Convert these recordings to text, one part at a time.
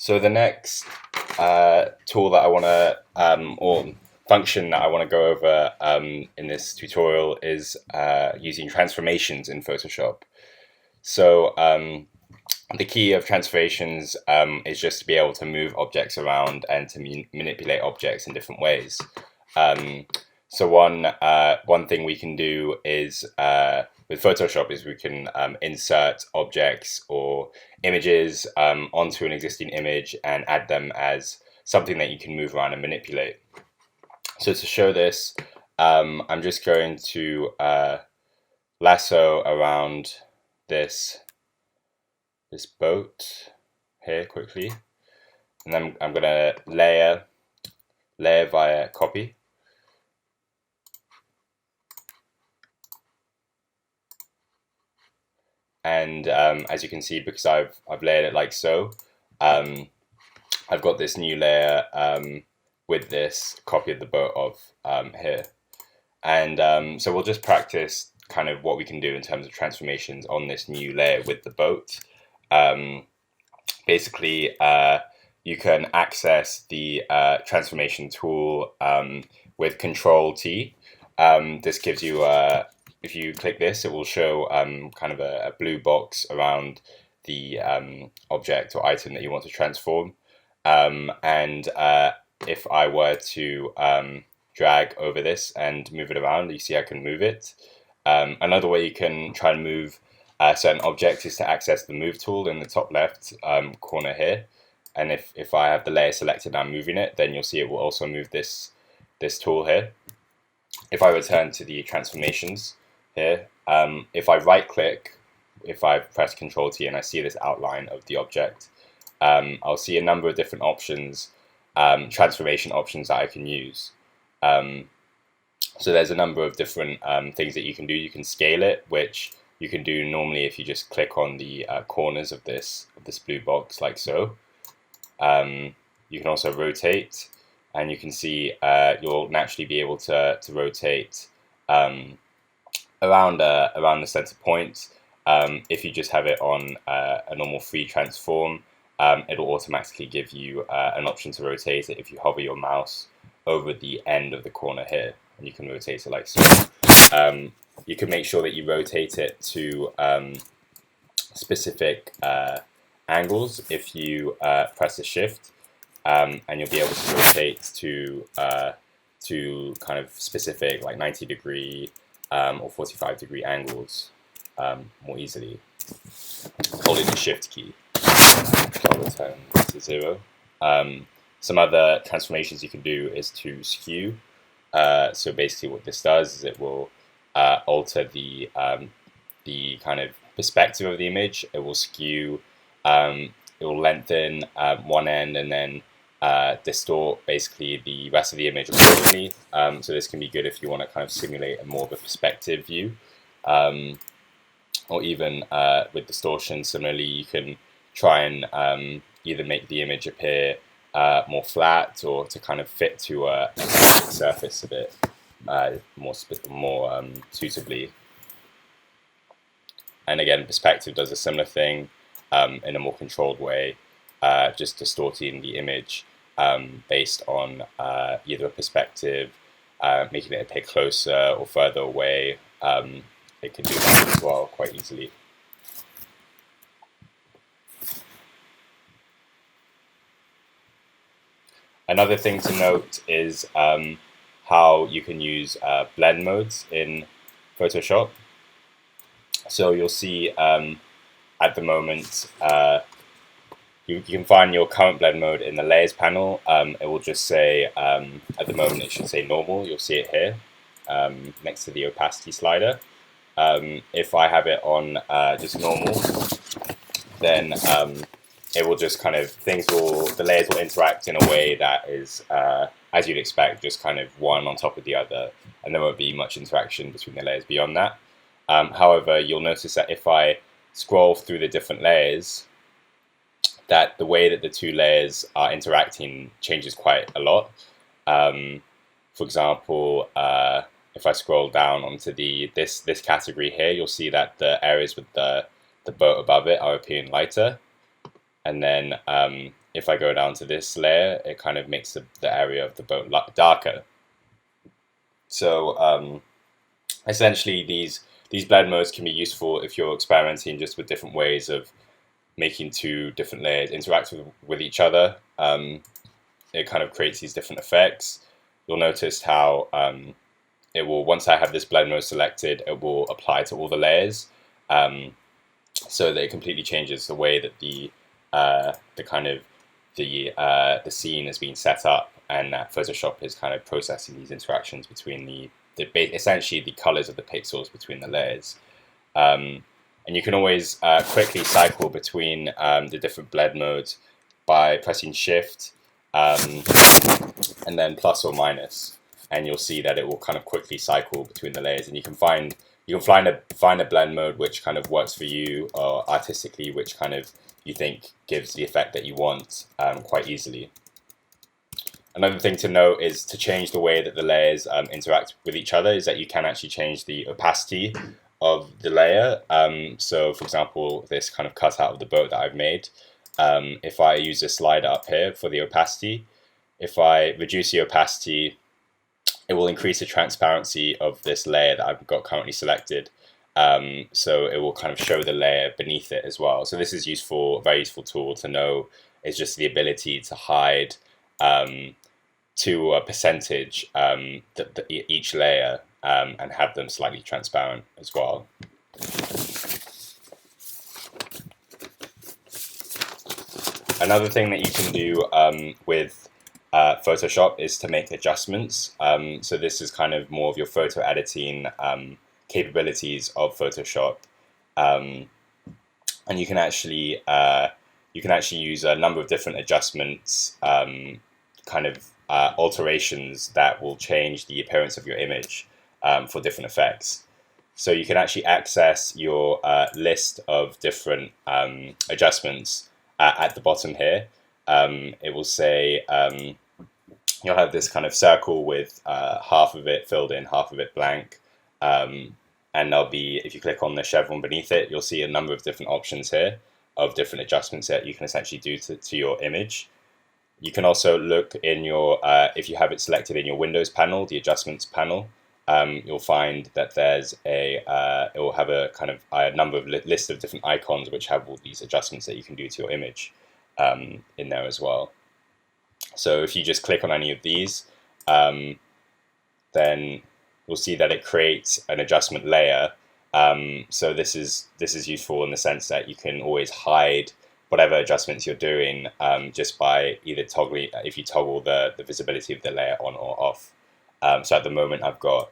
So the next tool that I want to, or function that I want to go over in this tutorial is using transformations in Photoshop. So the key of transformations is just to be able to move objects around and to manipulate objects in different ways. So one thing we can do is with Photoshop is we can insert objects or images onto an existing image and add them as something that you can move around and manipulate. So to show this, I'm just going to lasso around this boat here quickly, and then I'm gonna layer via copy. And as you can see, because I've layered it like so, I've got this new layer with this copy of the boat of here. And so we'll just practice kind of what we can do in terms of transformations on this new layer with the boat. Basically, you can access the transformation tool with Control T. This gives you if you click this, it will show kind of a blue box around the object or item that you want to transform. And if I were to drag over this and move it around, you see I can move it. Another way you can try and move certain objects is to access the Move tool in the top left corner here. And if I have the layer selected and I'm moving it, then you'll see it will also move this tool here. If I return to the transformations here, if I right click, if I press Control T and I see this outline of the object, I'll see a number of different options, transformation options that I can use. So there's a number of different things that you can do. You can scale it, which you can do normally if you just click on the corners of this blue box like so. You can also rotate, and you can see you'll naturally be able to rotate around the center point. If you just have it on a normal free transform, it'll automatically give you an option to rotate it if you hover your mouse over the end of the corner here, and you can rotate it like so. You can make sure that you rotate it to specific angles if you press the shift, and you'll be able to rotate to kind of specific like 90-degree or 45-degree angles more easily, holding the shift key. So I'll return to 0. Some other transformations you can do is to skew. So basically what this does is it will alter the kind of perspective of the image. It will skew, it will lengthen one end and then distort basically the rest of the image accordingly. So this can be good if you want to kind of simulate a more of a perspective view. Or even with distortion, similarly, you can try and either make the image appear more flat or to kind of fit to a surface a bit more suitably. And again, perspective does a similar thing in a more controlled way, just distorting the image based on either a perspective, making it appear closer or further away. It can do that as well quite easily. Another thing to note is how you can use blend modes in Photoshop. So you'll see at the moment you can find your current blend mode in the layers panel. It will just say at the moment it should say normal. You'll see it here next to the opacity slider. If I have it on just normal, then it will just kind of the layers will interact in a way that is as you'd expect, just kind of one on top of the other, and there won't be much interaction between the layers beyond that. However, you'll notice that if I scroll through the different layers, that the way that the two layers are interacting changes quite a lot. For example, if I scroll down onto this category here, you'll see that the areas with the boat above it are appearing lighter, and then if I go down to this layer, it kind of makes the area of the boat darker. So essentially, these blend modes can be useful if you're experimenting just with different ways of making two different layers interact with each other. It kind of creates these different effects. You'll notice how it will, once I have this blend mode selected, it will apply to all the layers, so that it completely changes the way that the kind of the scene is being set up, and that Photoshop is kind of processing these interactions between essentially the colors of the pixels between the layers. And you can always quickly cycle between the different blend modes by pressing Shift and then plus or minus, and you'll see that it will kind of quickly cycle between the layers, and you can find a blend mode which kind of works for you, or artistically which kind of you think gives the effect that you want quite easily. Another thing to note is to change the way that the layers interact with each other is that you can actually change the opacity of the layer. So for example, this kind of cutout of the boat that I've made, if I use this slider up here for the opacity, if I reduce the opacity, it will increase the transparency of this layer that I've got currently selected. So it will kind of show the layer beneath it as well. So this is useful, very useful tool to know. Is just the ability to hide to a percentage each layer and have them slightly transparent as well. Another thing that you can do with Photoshop is to make adjustments. So this is kind of more of your photo editing capabilities of Photoshop, and you can actually use a number of different adjustments, kind of alterations that will change the appearance of your image for different effects. So you can actually access your list of different adjustments at the bottom here. It will say you'll have this kind of circle with half of it filled in, half of it blank. And there'll be, if you click on the chevron beneath it, you'll see a number of different options here of different adjustments that you can essentially do to your image. You can also look in your, if you have it selected in your Windows panel, the adjustments panel, you'll find that there's it will have a kind of a number of list of different icons which have all these adjustments that you can do to your image in there as well. So if you just click on any of these, then you'll see that it creates an adjustment layer. So this is useful in the sense that you can always hide whatever adjustments you're doing just by either toggling, if you toggle the visibility of the layer on or off. So at the moment I've got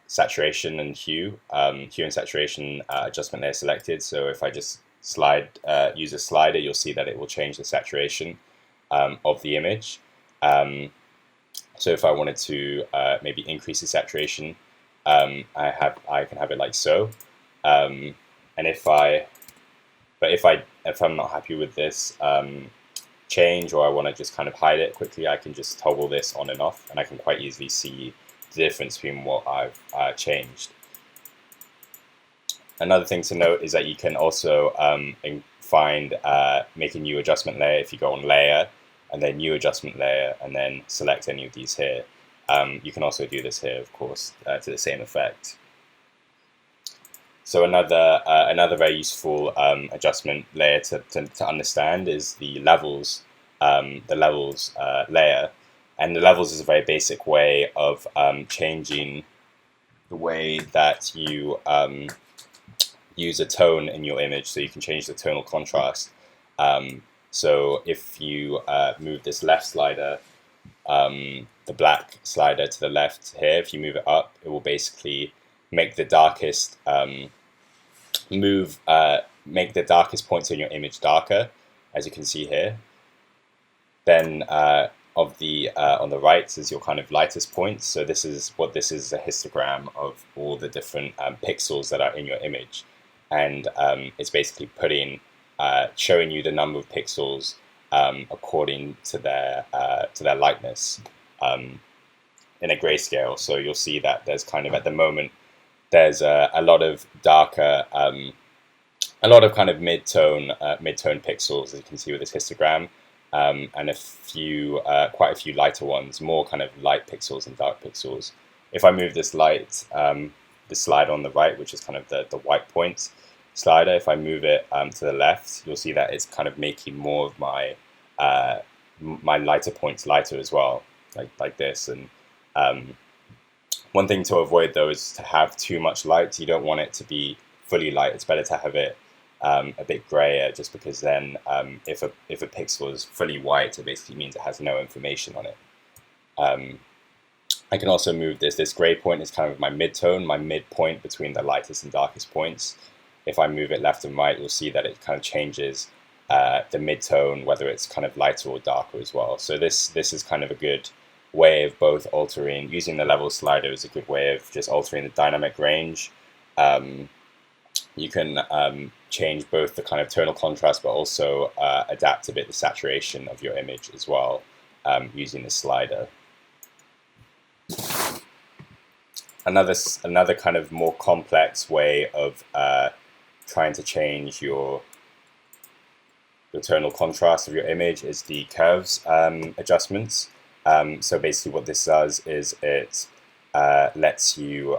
saturation and hue and saturation adjustment layer selected. So if I just use a slider, you'll see that it will change the saturation of the image. So if I wanted to maybe increase the saturation, I can have it like so. And if I'm not happy with this change, or I want to just kind of hide it quickly, I can just toggle this on and off, and I can quite easily see the difference between what I've changed. Another thing to note is that you can also make a new adjustment layer if you go on Layer, and then New Adjustment Layer, and then select any of these here. You can also do this here, of course, to the same effect. So another very useful adjustment layer to understand is the levels layer, and the levels is a very basic way of changing the way that you use a tone in your image. So you can change the tonal contrast. So if you move this left slider, the black slider to the left here, if you move it up, it will basically make the darkest make the darkest points in your image darker, as you can see here. Then on the right is your kind of lightest points. So this is a histogram of all the different pixels that are in your image, and it's basically showing you the number of pixels according to their lightness in a grayscale. So you'll see that there's kind of, at the moment, there's a lot of darker, a lot of kind of mid-tone pixels, as you can see with this histogram. and quite a few lighter ones, more kind of light pixels and dark pixels. If I move this the slider on the right, which is kind of the white points slider, if I move it to the left, you'll see that it's kind of making more of my lighter points lighter as well, like this. And um, one thing to avoid though is to have too much light. You don't want it to be fully light. It's better to have it a bit grayer, just because then if a pixel is fully white, it basically means it has no information on it. Um, I can also move this. This gray point is kind of my mid-tone, my midpoint between the lightest and darkest points. If I move it left and right, you'll see that it kind of changes the mid-tone, whether it's kind of lighter or darker as well. So this is kind of a good way of both altering, using the level slider is a good way of just altering the dynamic range. You can change both the kind of tonal contrast, but also adapt a bit the saturation of your image as well using the slider. Another kind of more complex way of trying to change your tonal contrast of your image is the curves adjustments. So basically, what this does is it lets you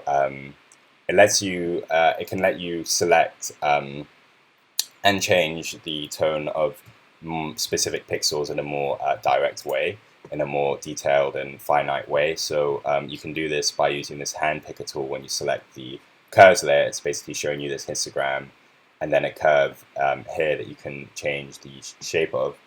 it can let you select and change the tone of specific pixels in a more direct way, in a more detailed and finite way. So you can do this by using this hand picker tool. When you select the curves layer, it's basically showing you this histogram and then a curve here that you can change the shape of.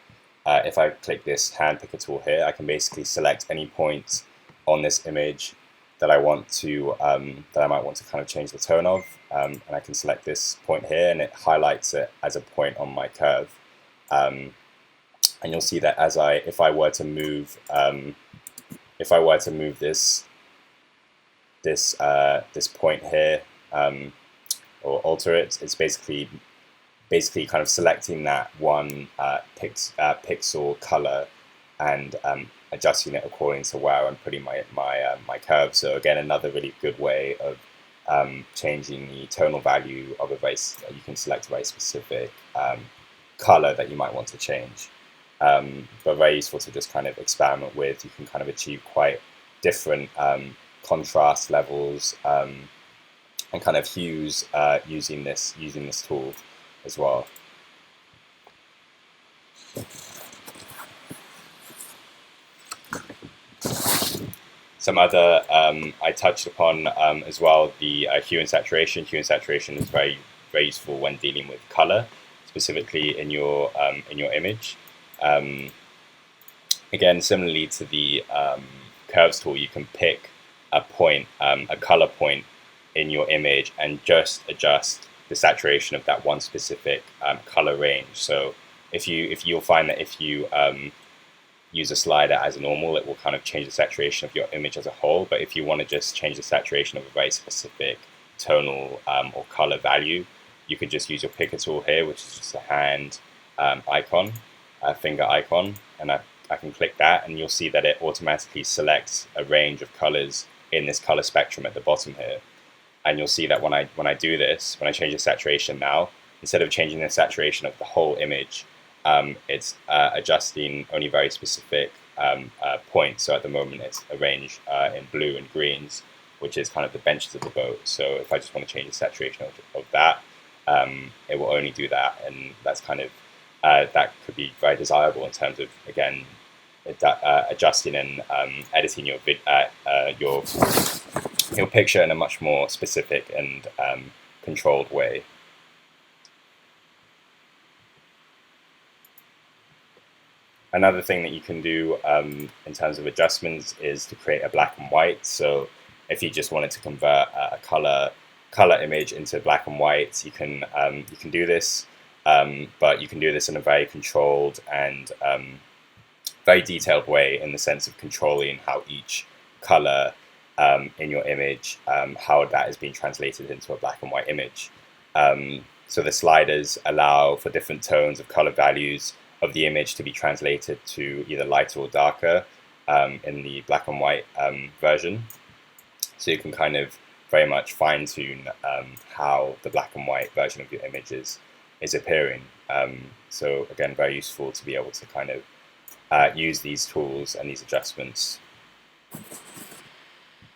If I click this hand picker tool here, I can basically select any point on this image that I want to that I might want to kind of change the tone of, and I can select this point here, and it highlights it as a point on my curve. And you'll see that if I were to move this point here or alter it, it's basically kind of selecting that one pixel color and adjusting it according to where I'm putting my curve. So again, another really good way of changing the tonal value of you can select a very specific color that you might want to change. But very useful to just kind of experiment with. You can kind of achieve quite different contrast levels and kind of hues using this tool as well. Some other I touched upon as well, the hue and saturation. Hue and saturation is very useful when dealing with color, specifically in your image. Again, similarly to the curves tool, you can pick a point, a color point in your image, and just adjust the saturation of that one specific color range. So you'll find that if you use a slider as normal, it will kind of change the saturation of your image as a whole. But if you want to just change the saturation of a very specific tonal or color value, you could just use your picker tool here, which is just a hand icon, a finger icon, and I can click that, and you'll see that it automatically selects a range of colors in this color spectrum at the bottom here. And you'll see that when I do this, when I change the saturation now, instead of changing the saturation of the whole image, it's adjusting only very specific points. So at the moment, it's arranged in blue and greens, which is kind of the benches of the boat. So if I just want to change the saturation of that, it will only do that, and that's kind of that could be very desirable in terms of, again, adjusting and editing your picture in a much more specific and controlled way. Another thing that you can do in terms of adjustments is to create a black and white. So if you just wanted to convert a color image into black and white, you can do this, but you can do this in a very controlled and very detailed way, in the sense of controlling how each color in your image, how that is being translated into a black and white image. So the sliders allow for different tones of color values of the image to be translated to either lighter or darker in the black and white version. So you can kind of very much fine-tune how the black and white version of your image is appearing. So again, very useful to be able to kind of use these tools and these adjustments.